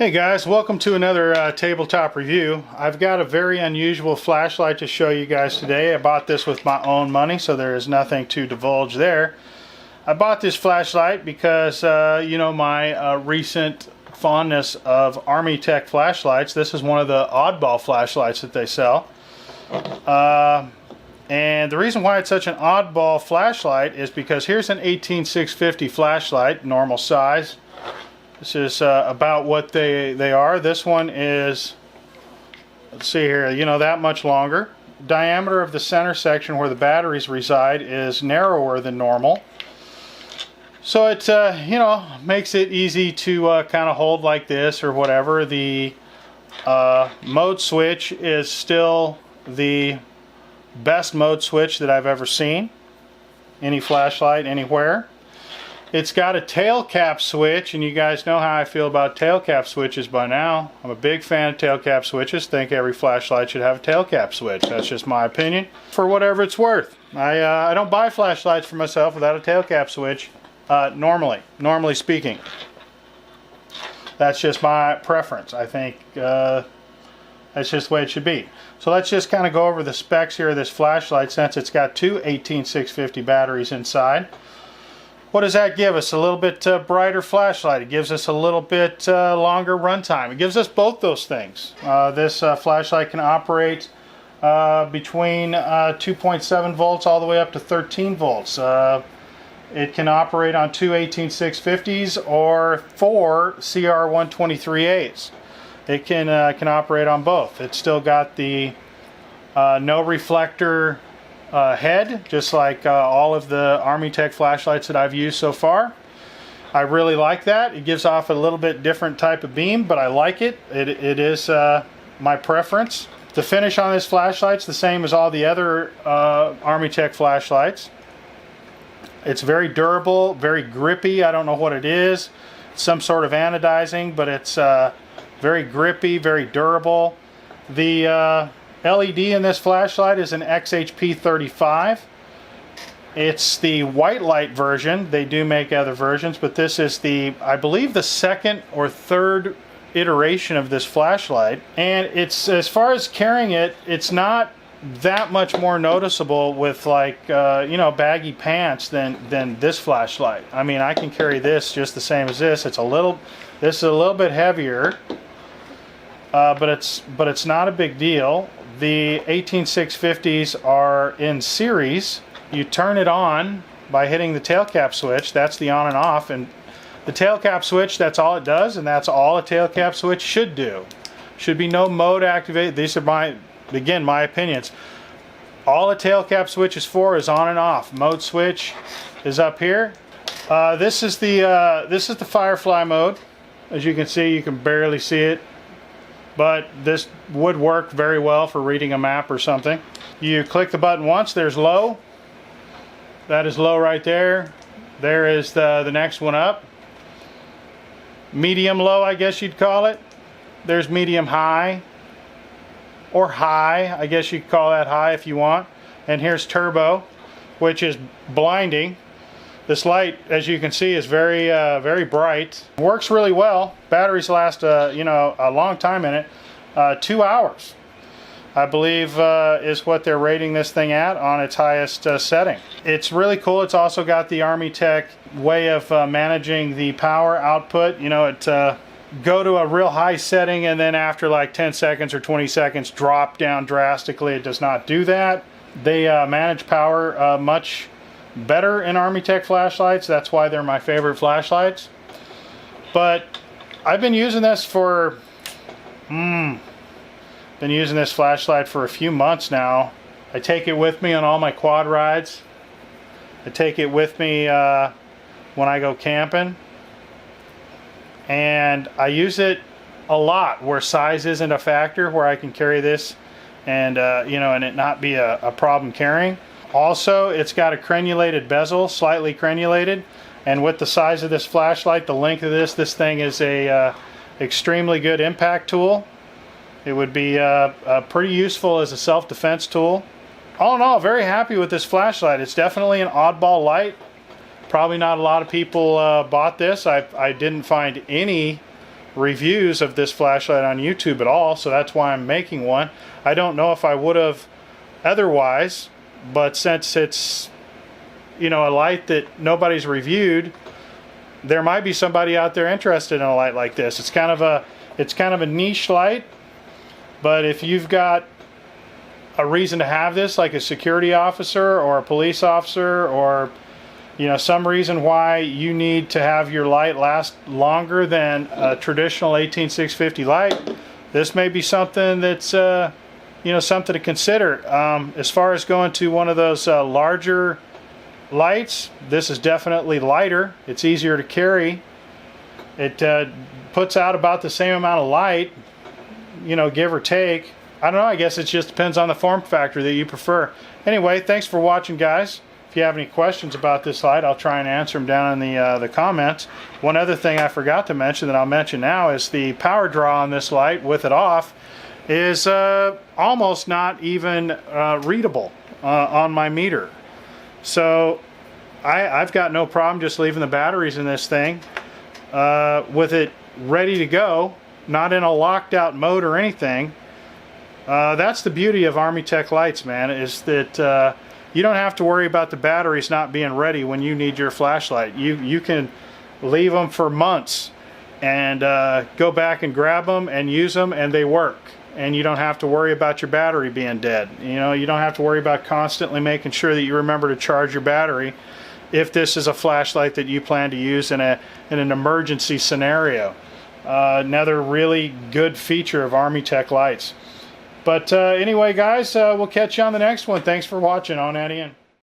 Hey guys, welcome to another tabletop review. I've got a very unusual flashlight to show you guys today. I bought this with my own money, so there is nothing to divulge there. I bought this flashlight because, you know, my recent fondness of ArmyTek flashlights. This is one of the oddball flashlights that they sell. And the reason why it's such an oddball flashlight is because here's an 18650 flashlight, normal size. This is about what they are. This one is, let's see here, you know, that much longer. Diameter of the center section where the batteries reside is narrower than normal. So it, you know, makes it easy to kind of hold like this or whatever. The mode switch is still the best mode switch that I've ever seen. Any flashlight, anywhere. It's got a tail cap switch, and you guys know how I feel about tail cap switches by now. I'm a big fan of tail cap switches. Think every flashlight should have a tail cap switch. That's just my opinion. For whatever it's worth. I don't buy flashlights for myself without a tail cap switch, normally speaking. That's just my preference. I think that's just the way it should be. So let's just kind of go over the specs here of this flashlight since it's got two 18650 batteries inside. What does that give us? A little bit brighter flashlight. It gives us a little bit longer runtime. It gives us both those things. This flashlight can operate between 2.7 volts all the way up to 13 volts. It can operate on two 18650s or four CR123As. It can operate on both. It's still got the no reflector head, just like all of the ArmyTek flashlights that I've used so far. I really like that. It gives off a little bit different type of beam, but I like it. It is my preference. The finish on this flashlight's the same as all the other ArmyTek flashlights. It's very durable, very grippy. I don't know what it is. Some sort of anodizing, but it's very grippy, very durable. The LED in this flashlight is an XHP35. It's the white light version. They do make other versions, but this is the, I believe, the second or third iteration of this flashlight. And it's, as far as carrying it, it's not that much more noticeable with, like, you know, baggy pants than this flashlight. I mean, I can carry this just the same as this. This is a little bit heavier, but it's not a big deal. The 18650s are in series. You turn it on by hitting the tail cap switch. That's the on and off. And the tail cap switch, that's all it does, and that's all a tail cap switch should do. Should be no mode activated. These are my opinions. All a tail cap switch is for is on and off. Mode switch is up here. This is the Firefly mode. As you can see, you can barely see it, but this would work very well for reading a map or something. You click the button once, there's low. That is low right there. There is the next one up. Medium low, I guess you'd call it. There's medium high, or high, I guess you could call that high if you want. And here's turbo, which is blinding. This light, as you can see, is very very bright. Works really well. Batteries last you know, a long time in it. 2 hours, I believe, is what they're rating this thing at on its highest setting. It's really cool. It's also got the ArmyTek way of managing the power output. You know, it go to a real high setting and then after like 10 seconds or 20 seconds drop down drastically. It does not do that. They manage power much better in ArmyTek flashlights. That's why they're my favorite flashlights. But I've been using this for flashlight for a few months now. I take it with me on all my quad rides. I take it with me when I go camping, and I use it a lot where size isn't a factor, where I can carry this and you know, and it not be a problem carrying. Also, it's got a crenulated bezel, slightly crenulated, and with the size of this flashlight, the length of this thing is a extremely good impact tool. It would be pretty useful as a self-defense tool. All in all, very happy with this flashlight. It's definitely an oddball light. Probably not a lot of people bought this. I didn't find any reviews of this flashlight on YouTube at all, so that's why I'm making one. I don't know if I would have otherwise, but since it's, you know, a light that nobody's reviewed, there might be somebody out there interested in a light like this. It's kind of a niche light, but if you've got a reason to have this, like a security officer or a police officer, or you know, some reason why you need to have your light last longer than a traditional 18650 light, this may be something that's you know, something to consider. As far as going to one of those larger lights, this is definitely lighter. It's easier to carry. It puts out about the same amount of light, you know, give or take. I don't know, I guess it just depends on the form factor that you prefer. Anyway, thanks for watching, guys. If you have any questions about this light, I'll try and answer them down in the comments. One other thing I forgot to mention that I'll mention now is the power draw on this light with it off is almost not even readable on my meter. So I've got no problem just leaving the batteries in this thing with it ready to go, not in a locked out mode or anything. That's the beauty of ArmyTek lights, man, is that you don't have to worry about the batteries not being ready when you need your flashlight. You can leave them for months and go back and grab them and use them, and they work. And you don't have to worry about your battery being dead. You know, you don't have to worry about constantly making sure that you remember to charge your battery if this is a flashlight that you plan to use in an emergency scenario. Another really good feature of ArmyTek lights. But anyway, guys, we'll catch you on the next one. Thanks for watching. On at you.